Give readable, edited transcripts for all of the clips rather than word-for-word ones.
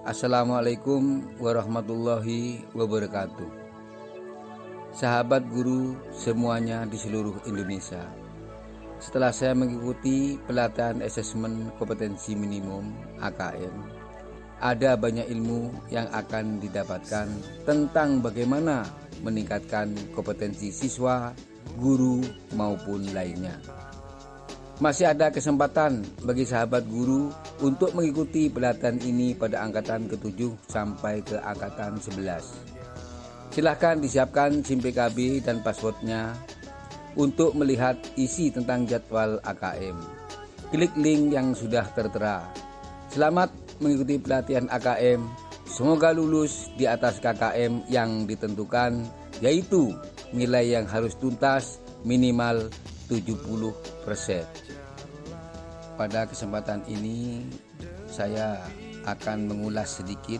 Assalamualaikum warahmatullahi wabarakatuh. Sahabat guru semuanya di seluruh Indonesia, setelah saya mengikuti pelatihan asesmen kompetensi minimum AKM, ada banyak ilmu yang akan didapatkan tentang bagaimana meningkatkan kompetensi siswa, guru maupun lainnya. Masih ada kesempatan bagi sahabat guru untuk mengikuti pelatihan ini pada angkatan ke-7 sampai ke angkatan 11. Silahkan disiapkan SIM PKB dan passwordnya untuk melihat isi tentang jadwal AKM. Klik link yang sudah tertera. Selamat mengikuti pelatihan AKM. Semoga lulus di atas KKM yang ditentukan, yaitu nilai yang harus tuntas minimal 70%. Pada kesempatan ini saya akan mengulas sedikit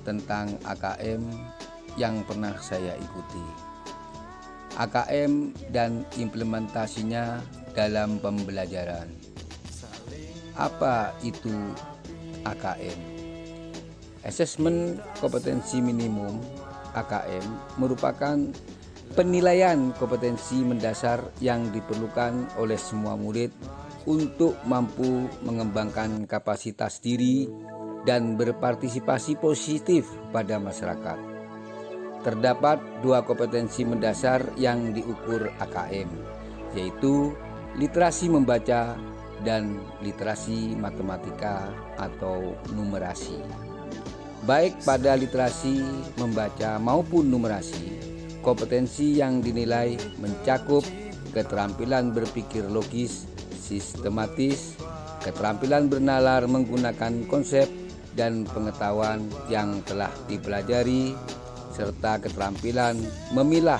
tentang AKM yang pernah saya ikuti. AKM dan implementasinya dalam pembelajaran. Apa itu AKM? Asesmen kompetensi minimum AKM merupakan penilaian kompetensi mendasar yang diperlukan oleh semua murid untuk mampu mengembangkan kapasitas diri dan berpartisipasi positif pada masyarakat. Terdapat dua kompetensi mendasar yang diukur AKM, yaitu literasi membaca dan literasi matematika atau numerasi. Baik pada literasi membaca maupun numerasi, kompetensi yang dinilai mencakup keterampilan berpikir logis, sistematis, keterampilan bernalar menggunakan konsep dan pengetahuan yang telah dipelajari, serta keterampilan memilah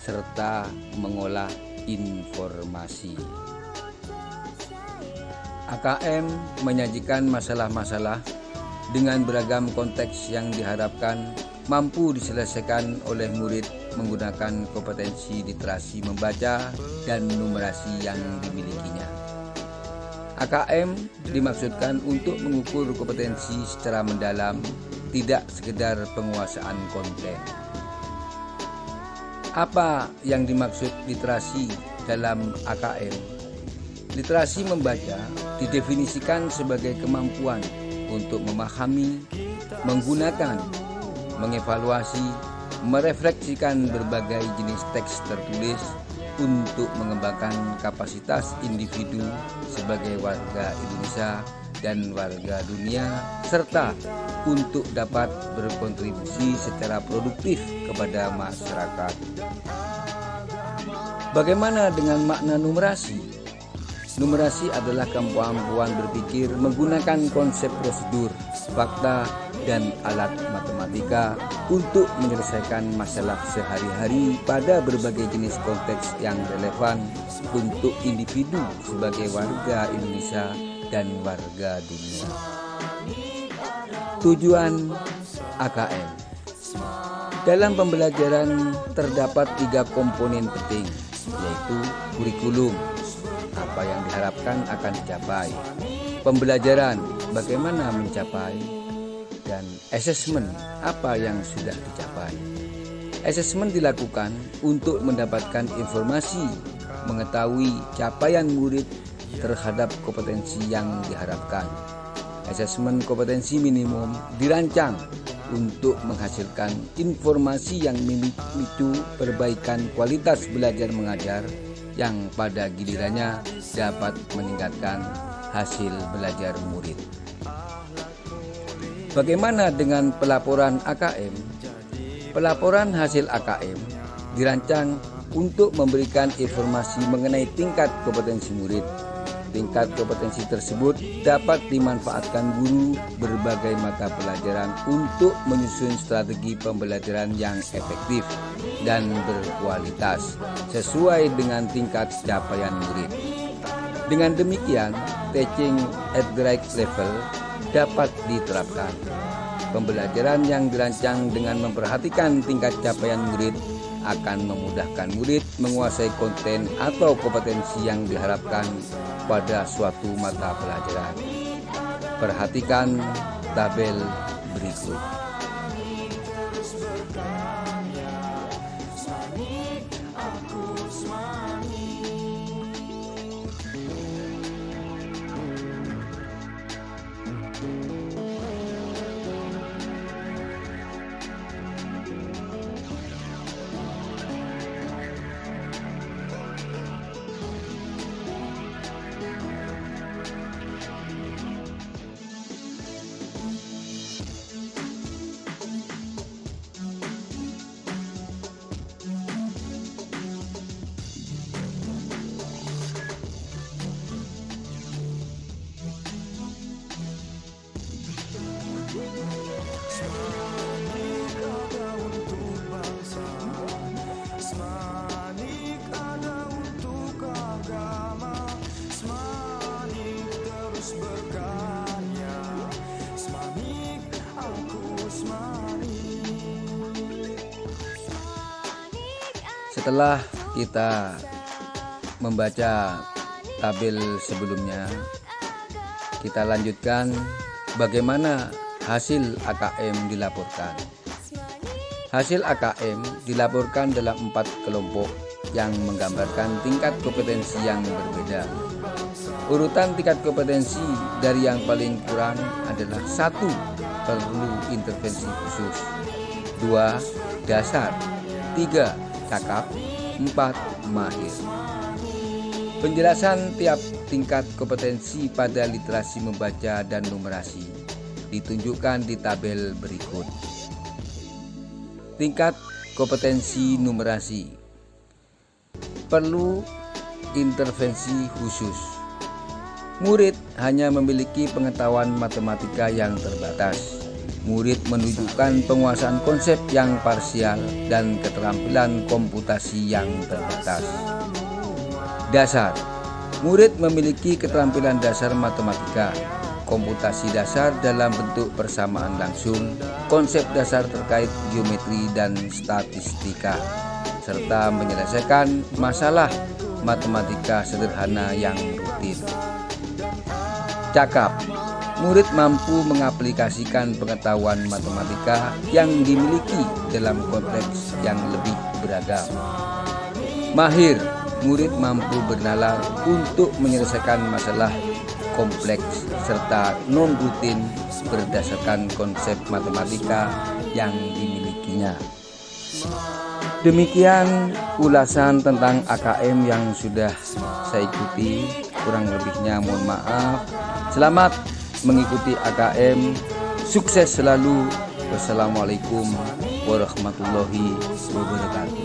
serta mengolah informasi. AKM menyajikan masalah-masalah dengan beragam konteks yang diharapkan mampu diselesaikan oleh murid menggunakan kompetensi literasi membaca dan numerasi yang dimilikinya. AKM dimaksudkan untuk mengukur kompetensi secara mendalam, tidak sekedar penguasaan konten. Apa yang dimaksud literasi dalam AKM? Literasi membaca didefinisikan sebagai kemampuan untuk memahami, menggunakan, mengevaluasi, merefleksikan berbagai jenis teks tertulis untuk mengembangkan kapasitas individu sebagai warga Indonesia dan warga dunia, serta untuk dapat berkontribusi secara produktif kepada masyarakat. Bagaimana dengan makna numerasi? Numerasi adalah kemampuan berpikir menggunakan konsep prosedur, fakta, dan alat matematika untuk menyelesaikan masalah sehari-hari pada berbagai jenis konteks yang relevan untuk individu sebagai warga Indonesia dan warga dunia. Tujuan AKM. Dalam pembelajaran terdapat 3 komponen penting, yaitu kurikulum, apa yang diharapkan akan dicapai, pembelajaran, bagaimana mencapai, dan asesmen, apa yang sudah dicapai. Asesmen dilakukan untuk mendapatkan informasi, mengetahui capaian murid terhadap kompetensi yang diharapkan. Asesmen kompetensi minimum dirancang untuk menghasilkan informasi yang memicu perbaikan kualitas belajar mengajar yang pada gilirannya dapat meningkatkan hasil belajar murid. Bagaimana dengan pelaporan AKM? Pelaporan hasil AKM dirancang untuk memberikan informasi mengenai tingkat kompetensi murid. Tingkat kompetensi tersebut dapat dimanfaatkan guru berbagai mata pelajaran untuk menyusun strategi pembelajaran yang efektif dan berkualitas sesuai dengan tingkat capaian murid. Dengan demikian, teaching at the right level dapat diterapkan. Pembelajaran yang dirancang dengan memperhatikan tingkat capaian murid akan memudahkan murid menguasai konten atau kompetensi yang diharapkan pada suatu mata pelajaran. Perhatikan tabel berikut. Setelah kita membaca tabel sebelumnya, kita lanjutkan bagaimana hasil AKM dilaporkan. Hasil AKM dilaporkan dalam 4 kelompok yang menggambarkan tingkat kompetensi yang berbeda. Urutan tingkat kompetensi dari yang paling kurang adalah 1. Perlu intervensi khusus, 2. Dasar, 3. Cakap, 4. Mahir. Penjelasan tiap tingkat kompetensi pada literasi membaca dan numerasi ditunjukkan di tabel berikut. Tingkat kompetensi numerasi. Perlu intervensi khusus. Murid hanya memiliki pengetahuan matematika yang terbatas. Murid menunjukkan penguasaan konsep yang parsial dan keterampilan komputasi yang terbatas. Dasar. Murid memiliki keterampilan dasar matematika, komputasi dasar dalam bentuk persamaan langsung, konsep dasar terkait geometri dan statistika, serta menyelesaikan masalah matematika sederhana yang rutin. Cakap. Murid mampu mengaplikasikan pengetahuan matematika yang dimiliki dalam konteks yang lebih beragam. Mahir. Murid mampu bernalar untuk menyelesaikan masalah kompleks serta non-rutin berdasarkan konsep matematika yang dimilikinya. Demikian ulasan tentang AKM yang sudah saya ikuti. Kurang lebihnya mohon maaf. Selamat mengikuti AKM, sukses selalu. Wassalamualaikum warahmatullahi wabarakatuh.